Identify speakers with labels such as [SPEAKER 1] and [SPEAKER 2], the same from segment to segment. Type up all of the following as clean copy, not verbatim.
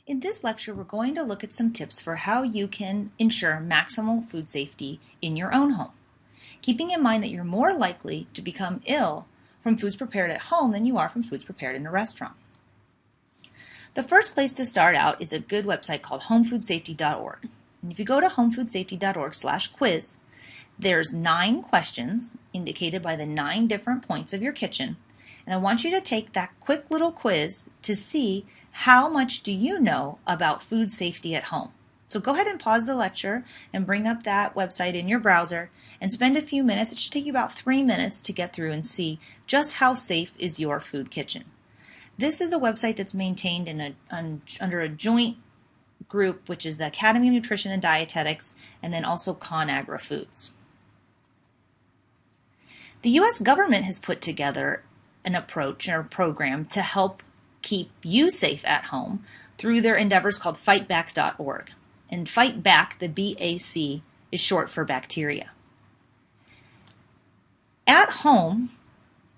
[SPEAKER 1] In this lecture, we're going to look at some tips for how you can ensure maximal food safety in your own home, keeping in mind that you're more likely to become ill from foods prepared at home than you are from foods prepared in a restaurant. The first place to start out is a good website called homefoodsafety.org. And if you go to homefoodsafety.org/quiz, there's 9 questions indicated by the 9 different points of your kitchen. And I want you to take that quick little quiz to see how much do you know about food safety at home. So go ahead and pause the lecture and bring up that website in your browser and spend a few minutes. It should take you about 3 minutes to get through and see just how safe is your food kitchen. This is a website that's maintained under a joint group, which is the Academy of Nutrition and Dietetics, and then also ConAgra Foods. The U.S. government has put together an approach or program to help keep you safe at home through their endeavors called fightback.org. And fight back, the BAC, is short for bacteria. At home,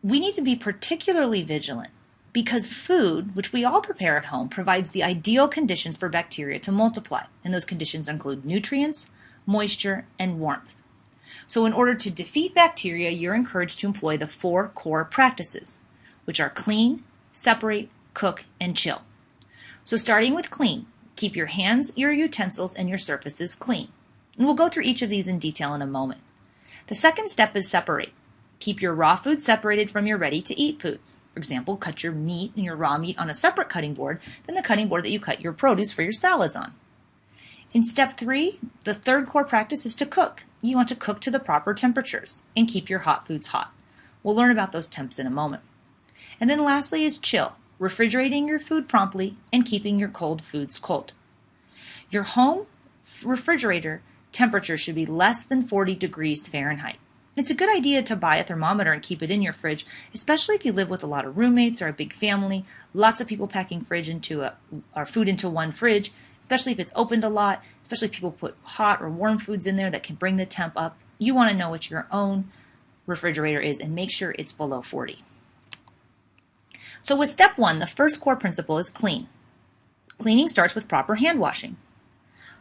[SPEAKER 1] we need to be particularly vigilant because food, which we all prepare at home, provides the ideal conditions for bacteria to multiply. And those conditions include nutrients, moisture, and warmth. So in order to defeat bacteria, you're encouraged to employ the 4 core practices, which are clean, separate, cook, and chill. So starting with clean, keep your hands, your utensils, and your surfaces clean. And we'll go through each of these in detail in a moment. The second step is separate. Keep your raw food separated from your ready-to-eat foods. For example, cut your meat and your raw meat on a separate cutting board than the cutting board that you cut your produce for your salads on. In step 3, the third core practice is to cook. You want to cook to the proper temperatures and keep your hot foods hot. We'll learn about those temps in a moment. And then lastly is chill, refrigerating your food promptly and keeping your cold foods cold. Your home refrigerator temperature should be less than 40 degrees Fahrenheit. It's a good idea to buy a thermometer and keep it in your fridge, especially if you live with a lot of roommates or a big family, lots of people packing food into one fridge, especially if it's opened a lot, especially if people put hot or warm foods in there that can bring the temp up. You want to know what your own refrigerator is and make sure it's below 40. So with step 1, the first core principle is clean. Cleaning starts with proper hand washing.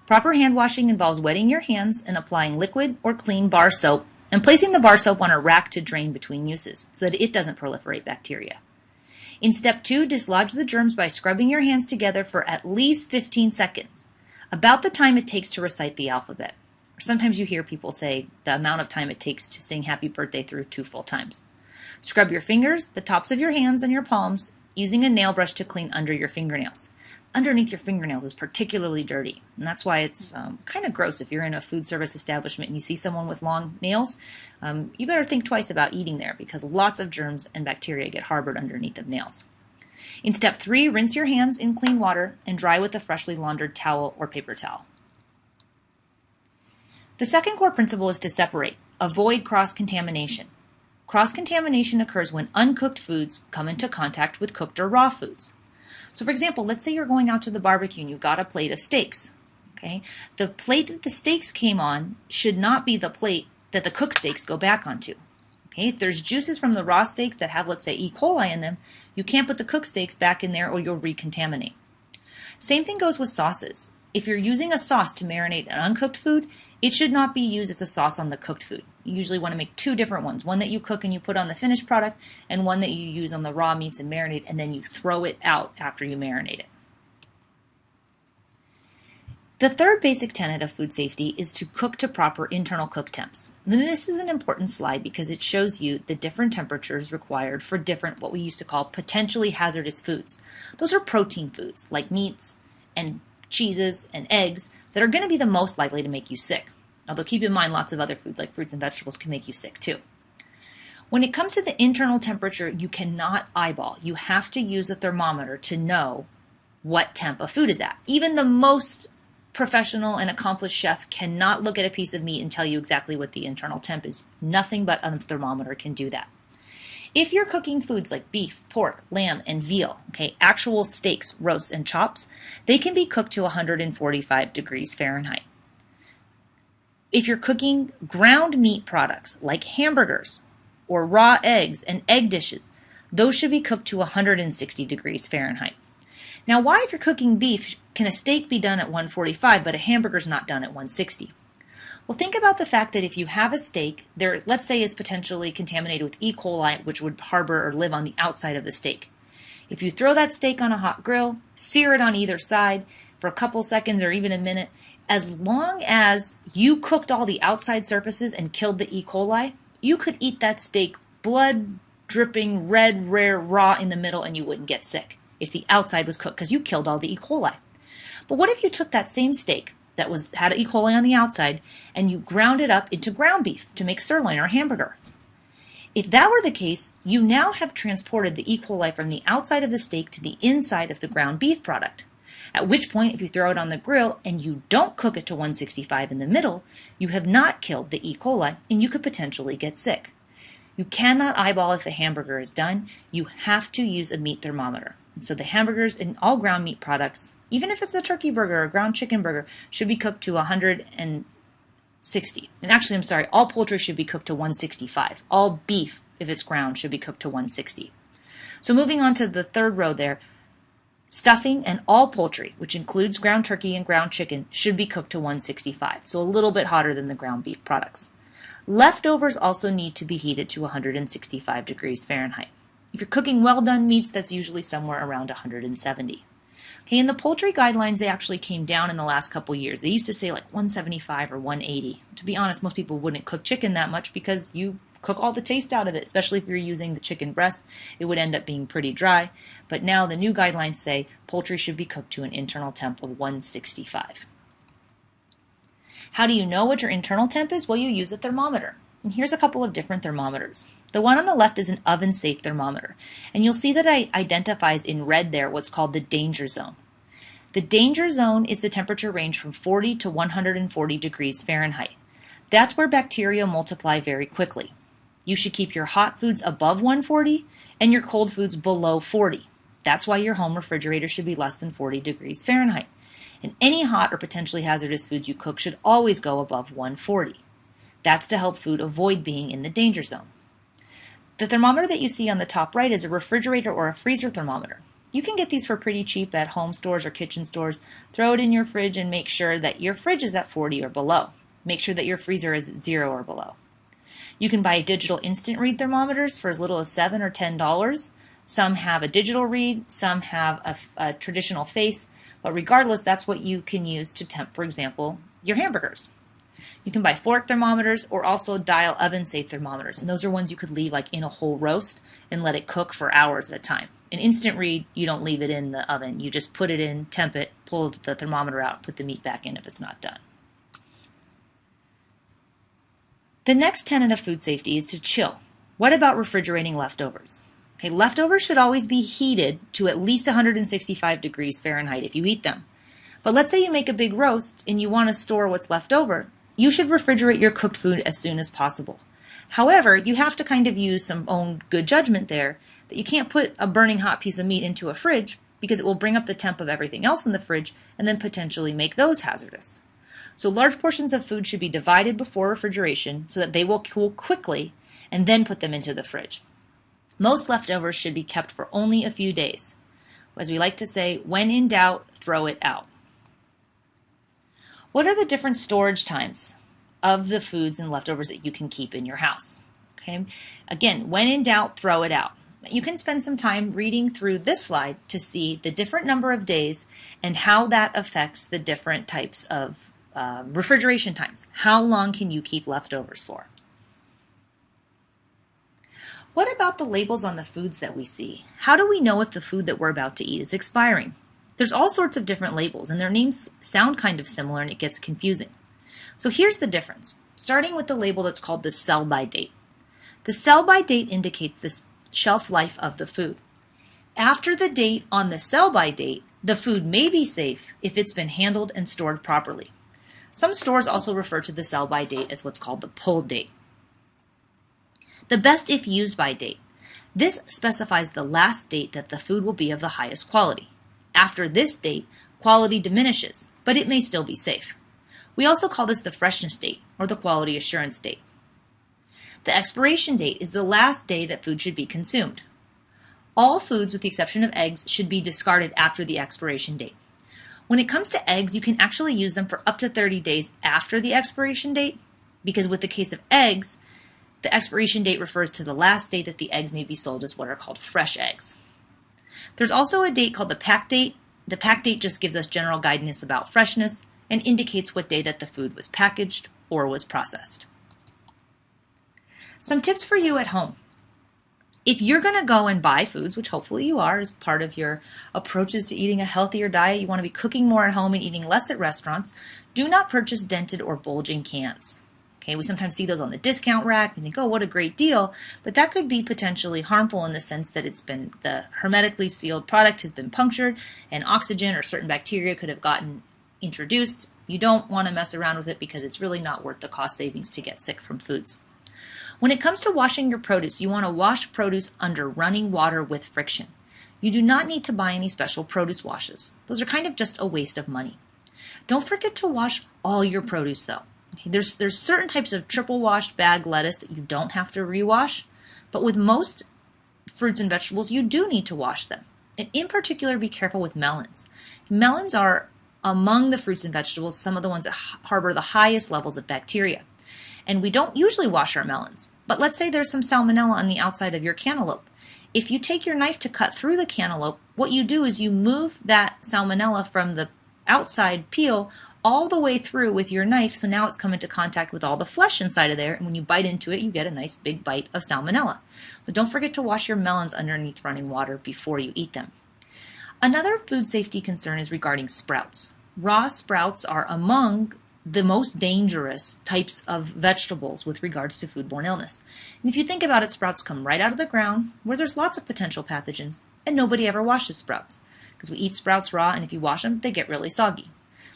[SPEAKER 1] Proper hand washing involves wetting your hands and applying liquid or clean bar soap and placing the bar soap on a rack to drain between uses so that it doesn't proliferate bacteria. In step 2, dislodge the germs by scrubbing your hands together for at least 15 seconds, about the time it takes to recite the alphabet. Or sometimes you hear people say the amount of time it takes to sing happy birthday through 2 full times. Scrub your fingers, the tops of your hands, and your palms using a nail brush to clean under your fingernails. Underneath your fingernails is particularly dirty, and that's why it's kind of gross if you're in a food service establishment and you see someone with long nails. You better think twice about eating there because lots of germs and bacteria get harbored underneath of nails. In step 3, rinse your hands in clean water and dry with a freshly laundered towel or paper towel. The second core principle is to separate. Avoid cross-contamination. Cross-contamination occurs when uncooked foods come into contact with cooked or raw foods. So for example, let's say you're going out to the barbecue and you've got a plate of steaks. Okay? The plate that the steaks came on should not be the plate that the cooked steaks go back onto. Okay? If there's juices from the raw steaks that have, let's say, E. coli in them, you can't put the cooked steaks back in there or you'll recontaminate. Same thing goes with sauces. If you're using a sauce to marinate an uncooked food, it should not be used as a sauce on the cooked food. You usually want to make 2 different ones, one that you cook and you put on the finished product and one that you use on the raw meats and marinate and then you throw it out after you marinate it. The third basic tenet of food safety is to cook to proper internal cook temps. And this is an important slide because it shows you the different temperatures required for different what we used to call potentially hazardous foods. Those are protein foods like meats and cheeses and eggs that are going to be the most likely to make you sick. Although keep in mind lots of other foods like fruits and vegetables can make you sick too. When it comes to the internal temperature, you cannot eyeball. You have to use a thermometer to know what temp a food is at. Even the most professional and accomplished chef cannot look at a piece of meat and tell you exactly what the internal temp is. Nothing but a thermometer can do that. If you're cooking foods like beef, pork, lamb, and veal, okay, actual steaks, roasts, and chops, they can be cooked to 145 degrees Fahrenheit. If you're cooking ground meat products like hamburgers or raw eggs and egg dishes, those should be cooked to 160 degrees Fahrenheit. Now, why, if you're cooking beef, can a steak be done at 145 but a hamburger's not done at 160? Well, think about the fact that if you have a steak, let's say it's potentially contaminated with E. coli, which would harbor or live on the outside of the steak. If you throw that steak on a hot grill, sear it on either side for a couple seconds or even a minute, as long as you cooked all the outside surfaces and killed the E. coli, you could eat that steak blood dripping, red, rare, raw in the middle, and you wouldn't get sick if the outside was cooked because you killed all the E. coli. But what if you took that same steak that had E. coli on the outside and you ground it up into ground beef to make sirloin or hamburger? If that were the case, you now have transported the E. coli from the outside of the steak to the inside of the ground beef product. At which point, if you throw it on the grill and you don't cook it to 165 in the middle, you have not killed the E. coli and you could potentially get sick. You cannot eyeball if a hamburger is done. You have to use a meat thermometer. So the hamburgers and all ground meat products, even if it's a turkey burger or a ground chicken burger, should be cooked to 160. And actually, I'm sorry, all poultry should be cooked to 165. All beef, if it's ground, should be cooked to 160. So moving on to the third row there, stuffing and all poultry, which includes ground turkey and ground chicken, should be cooked to 165, so a little bit hotter than the ground beef products. Leftovers also need to be heated to 165 degrees Fahrenheit. If you're cooking well-done meats, that's usually somewhere around 170. Okay, in the poultry guidelines, they actually came down in the last couple years. They used to say like 175 or 180. To be honest, most people wouldn't cook chicken that much because you cook all the taste out of it, especially if you're using the chicken breast. It would end up being pretty dry. But now the new guidelines say poultry should be cooked to an internal temp of 165. How do you know what your internal temp is? Well, you use a thermometer. And here's a couple of different thermometers. The one on the left is an oven-safe thermometer. And you'll see that it identifies in red there what's called the danger zone. The danger zone is the temperature range from 40 to 140 degrees Fahrenheit. That's where bacteria multiply very quickly. You should keep your hot foods above 140 and your cold foods below 40. That's why your home refrigerator should be less than 40 degrees Fahrenheit. And any hot or potentially hazardous foods you cook should always go above 140. That's to help food avoid being in the danger zone. The thermometer that you see on the top right is a refrigerator or a freezer thermometer. You can get these for pretty cheap at home stores or kitchen stores. Throw it in your fridge and make sure that your fridge is at 40 or below. Make sure that your freezer is at 0 or below. You can buy digital instant read thermometers for as little as $7 or $10. Some have a digital read, some have a traditional face, but regardless, that's what you can use to temp, for example, your hamburgers. You can buy fork thermometers or also dial oven-safe thermometers, and those are ones you could leave like in a whole roast and let it cook for hours at a time. An instant read, you don't leave it in the oven. You just put it in, temp it, pull the thermometer out, put the meat back in if it's not done. The next tenet of food safety is to chill. What about refrigerating leftovers? Okay, leftovers should always be heated to at least 165 degrees Fahrenheit if you eat them. But let's say you make a big roast and you want to store what's left over. You should refrigerate your cooked food as soon as possible. However, you have to kind of use some own good judgment there that you can't put a burning hot piece of meat into a fridge because it will bring up the temp of everything else in the fridge and then potentially make those hazardous. So large portions of food should be divided before refrigeration so that they will cool quickly and then put them into the fridge. Most leftovers should be kept for only a few days. As we like to say, when in doubt, throw it out. What are the different storage times of the foods and leftovers that you can keep in your house? Okay. Again, when in doubt, throw it out. You can spend some time reading through this slide to see the different number of days and how that affects the different types of refrigeration times. How long can you keep leftovers for? What about the labels on the foods that we see? How do we know if the food that we're about to eat is expiring? There's all sorts of different labels, and their names sound kind of similar, and it gets confusing. So here's the difference, starting with the label that's called the sell-by date. The sell-by date indicates the shelf life of the food. After the date on the sell-by date, the food may be safe if it's been handled and stored properly. Some stores also refer to the sell-by date as what's called the pull date. The best if used by date. This specifies the last date that the food will be of the highest quality. After this date, quality diminishes, but it may still be safe. We also call this the freshness date or the quality assurance date. The expiration date is the last day that food should be consumed. All foods, with the exception of eggs, should be discarded after the expiration date. When it comes to eggs, you can actually use them for up to 30 days after the expiration date, because with the case of eggs, the expiration date refers to the last date that the eggs may be sold as what are called fresh eggs. There's also a date called the pack date. The pack date just gives us general guidance about freshness and indicates what day that the food was packaged or was processed. Some tips for you at home. If you're going to go and buy foods, which hopefully you are as part of your approaches to eating a healthier diet, you want to be cooking more at home and eating less at restaurants, do not purchase dented or bulging cans. Okay, we sometimes see those on the discount rack and think, oh, what a great deal, but that could be potentially harmful in the sense that the hermetically sealed product has been punctured and oxygen or certain bacteria could have gotten introduced. You don't want to mess around with it because it's really not worth the cost savings to get sick from foods. When it comes to washing your produce, you want to wash produce under running water with friction. You do not need to buy any special produce washes. Those are kind of just a waste of money. Don't forget to wash all your produce though. Okay, there's certain types of triple washed bag lettuce that you don't have to rewash, but with most fruits and vegetables, you do need to wash them. And in particular, be careful with melons. Melons are among the fruits and vegetables, some of the ones that harbor the highest levels of bacteria. And we don't usually wash our melons. But let's say there's some salmonella on the outside of your cantaloupe. If you take your knife to cut through the cantaloupe, what you do is you move that salmonella from the outside peel all the way through with your knife, so now it's come into contact with all the flesh inside of there, and when you bite into it, you get a nice big bite of salmonella. But don't forget to wash your melons underneath running water before you eat them. Another food safety concern is regarding sprouts. Raw sprouts are among the most dangerous types of vegetables with regards to foodborne illness. And if you think about it, sprouts come right out of the ground where there's lots of potential pathogens, and nobody ever washes sprouts because we eat sprouts raw, and if you wash them, they get really soggy.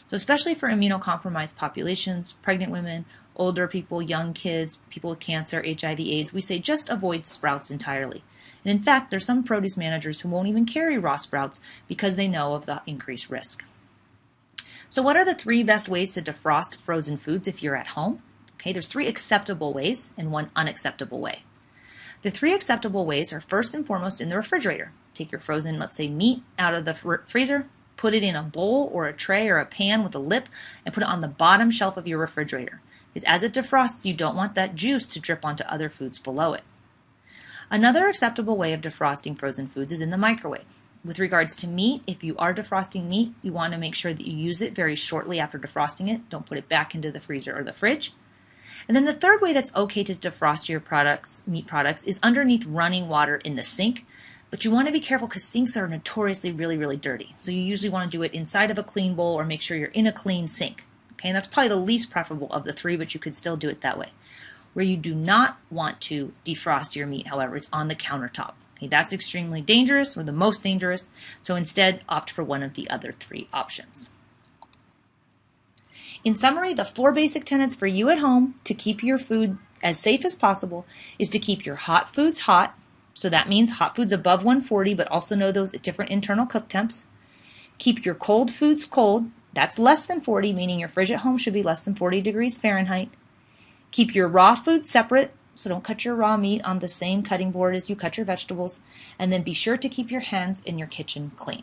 [SPEAKER 1] So especially for immunocompromised populations, pregnant women, older people, young kids, people with cancer, HIV, AIDS, we say just avoid sprouts entirely. And in fact, there's some produce managers who won't even carry raw sprouts because they know of the increased risk. So what are the 3 best ways to defrost frozen foods if you're at home? Okay, there's 3 acceptable ways and 1 unacceptable way. The 3 acceptable ways are first and foremost in the refrigerator. Take your frozen, let's say, meat out of the freezer, put it in a bowl or a tray or a pan with a lip, and put it on the bottom shelf of your refrigerator. Because as it defrosts, you don't want that juice to drip onto other foods below it. Another acceptable way of defrosting frozen foods is in the microwave. With regards to meat, if you are defrosting meat, you want to make sure that you use it very shortly after defrosting it. Don't put it back into the freezer or the fridge. And then the third way that's okay to defrost your meat products, is underneath running water in the sink. But you want to be careful because sinks are notoriously really, really dirty. So you usually want to do it inside of a clean bowl or make sure you're in a clean sink. Okay, and that's probably the least preferable of the 3, but you could still do it that way. Where you do not want to defrost your meat, however, it's on the countertop. Okay, that's extremely dangerous, or the most dangerous, so instead opt for one of the other 3 options. In summary, the 4 basic tenets for you at home to keep your food as safe as possible is to keep your hot foods hot, so that means hot foods above 140, but also know those at different internal cook temps. Keep your cold foods cold, that's less than 40, meaning your fridge at home should be less than 40 degrees Fahrenheit. Keep your raw food separate, so don't cut your raw meat on the same cutting board as you cut your vegetables, and then be sure to keep your hands in your kitchen clean.